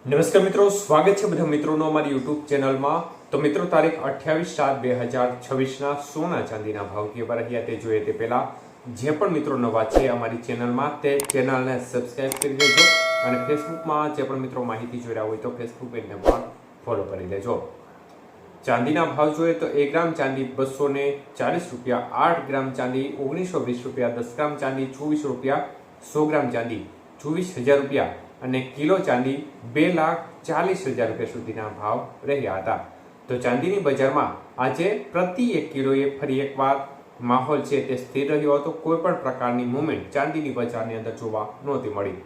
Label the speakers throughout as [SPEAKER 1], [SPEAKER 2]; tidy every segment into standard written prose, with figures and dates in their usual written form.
[SPEAKER 1] નમસ્કાર મિત્રો, સ્વાગત છે બધા મિત્રોનો અમારી યુટ્યુબ ચેનલમાં। તો મિત્રો, તારીખ 28/7/2026ના સોના ચાંદીના ભાવ કેવા રહ્યા તે જોઈએ તે પહેલા જે પણ મિત્રો નવા છે અમારી ચેનલમાં તે ચેનલને સબસ્ક્રાઇબ કરી દેજો અને ફેસબુકમાં જે પણ મિત્રો માહિતી જોઈ રહ્યા હોય તો ફેસબુક પેજને પણ ફોલો કરી લેજો। ચાંદીના ભાવ જોઈએ તો 1 ગ્રામ ચાંદી 240 રૂપિયા, 8 ગ્રામ ચાંદી 1920 રૂપિયા, 10 ગ્રામ ચાંદી 24 રૂપિયા, 100 ગ્રામ ચાંદી 24,000 રૂપિયા અને કિલો ચાંદી 2,40,000 રૂપિયા સુધીના ભાવ રહ્યા હતા। તો ચાંદીની બજારમાં આજે પ્રતિ 1 કિલોએ ફરી એકવાર માહોલ છે તે સ્થિર રહ્યો હતો। કોઈ પણ પ્રકારની મૂવમેન્ટ ચાંદીની બજારની અંદર જોવા નહોતી મળી।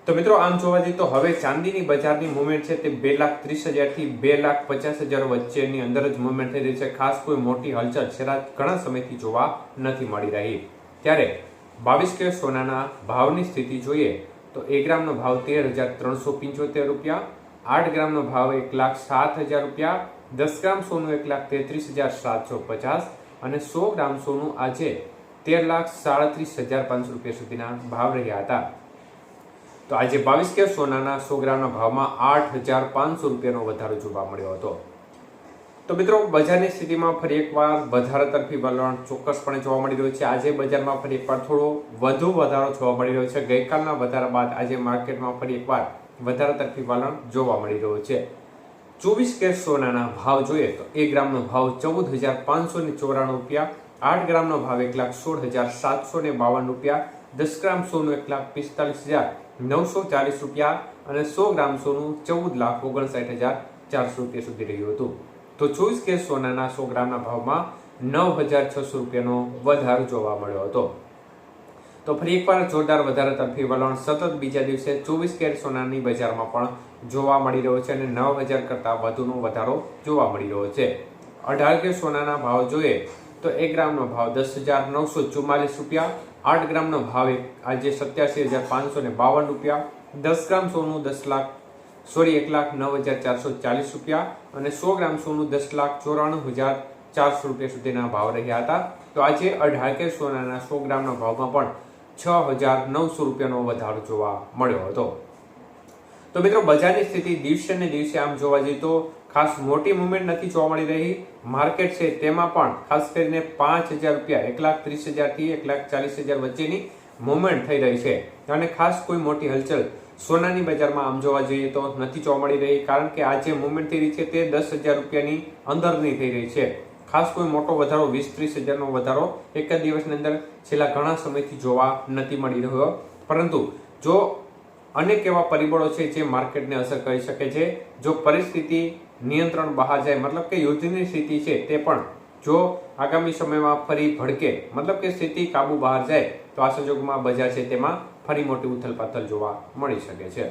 [SPEAKER 1] તો મિત્રો, આમ જોવા જઈએ તો હવે ચાંદીની બજારની મૂવમેન્ટ છે તે 2,30,000 થી 2,50,000 વચ્ચેની અંદર જ મૂવમેન્ટ થઈ રહી છે। ખાસ કોઈ મોટી હલચલ છેલ્લા ઘણા સમયથી જોવા નથી મળી રહી। ત્યારે 22 કેરેટ સોનાના ભાવની સ્થિતિ જોઈએ તો 1 ગ્રામનો ભાવ 13,375 રૂપિયા, 8 ગ્રામનો ભાવ 1,07,000 રૂપિયા, 10 ગ્રામ સોનું 1,33,750 અને 100 ગ્રામ સોનું આજે 13,37,500 રૂપિયા સુધીના ભાવ રહ્યા હતા। તો આજે 22 કેરેટ સોનાના 100 ગ્રામના ભાવમાં 8,500 રૂપિયાનો વધારો જોવા મળ્યો હતો। તો મિત્રો, બજારની સ્થિતિમાં ફરી એકવાર વધારા તરફી વલણ ચોક્કસપણે જોવા મળી રહ્યું છે। આજે બજારમાં ફરી એકવાર થોડો વધુ વધારો જોવા મળી રહ્યો છે। ગઈકાલના વધારા બાદ આજે માર્કેટમાં ફરી એકવાર વધારા તરફી વલણ જોવા મળી રહ્યું છે। 24 કેરેટ સોનાના ભાવ જોઈએ તો 1 ગ્રામનો ભાવ 14,594 રૂપિયા, 8 ગ્રામનો ભાવ 1,16,752 રૂપિયા, 10 ગ્રામ સોનું 1,45,940 રૂપિયા અને 100 ગ્રામ સોનું 14,59,400 રૂપિયા સુધી રહ્યું હતું। તો 24 કેરેટ સોનાના 100 ગ્રામના ભાવમાં 9,600 રૂપિયાનો વધારો જોવા મળ્યો હતો। તો ફરી એકવાર જોરદાર વધારા તરફી વલણ સતત બીજા દિવસે 24 કેરેટ સોનાની બજારમાં પણ જોવા મળી રહ્યો છે અને 9,000 કરતાં વધુનો વધારો જોવા મળી રહ્યો છે। 18 કેરેટ સોનાના ભાવ જોઈએ તો 1 ગ્રામનો ભાવ 10,944 રૂપિયા, 8 ગ્રામનો ભાવ આજે 87,552 રૂપિયા, 10 ગ્રામ સોનું 1,09,440 રૂપિયા અને 100 ગ્રામ સોનું 10,94,400 રૂપિયા સુધીના ભાવ રહ્યા હતા। તો આજે 18 કેરેટ સોનાના 100 ગ્રામના ભાવમાં પણ 6,900 રૂપિયાનો વધારો જોવા મળ્યો હતો। તો મિત્રો, બજારની સ્થિતિ દિવસે ને દિવસે આમ જોવા જઈએ તો ખાસ મોટી મૂવમેન્ટ નથી જોવા મળી રહી। માર્કેટ છે તેમાં પણ ખાસ કરીને 5,000 રૂપિયા 1,30,000 થી 1,40,000 વચ્ચેની મૂવમેન્ટ થઈ રહી છે અને ખાસ કોઈ મોટી હલચલ સોનાની બજારમાં આમ જોવા જઈએ તો નથી જોવા મળી રહી, કારણ કે આ જે મૂવમેન્ટ થઈ રહી છે તે 10,000 રૂપિયાની અંદરની થઈ રહી છે। ખાસ કોઈ મોટો વધારો 20-30,000 નો વધારો એક જ દિવસની અંદર છેલ્લા ઘણા સમયથી જોવા નથી મળી રહ્યો। પરંતુ જો અનેક એવા પરિબળો છે જે માર્કેટને અસર કરી શકે છે। જો પરિસ્થિતિ નિયંત્રણ બહાર જાય, મતલબ કે યુદ્ધની સ્થિતિ છે તે પણ જો આગામી સમયમાં ફરી ભડકે, મતલબ કે સ્થિતિ કાબુ બહાર જાય તો આ સંજોગોમાં બજાર છે તેમાં ફરી મોટી ઉથલપાથલ જોવા મળી શકે છે।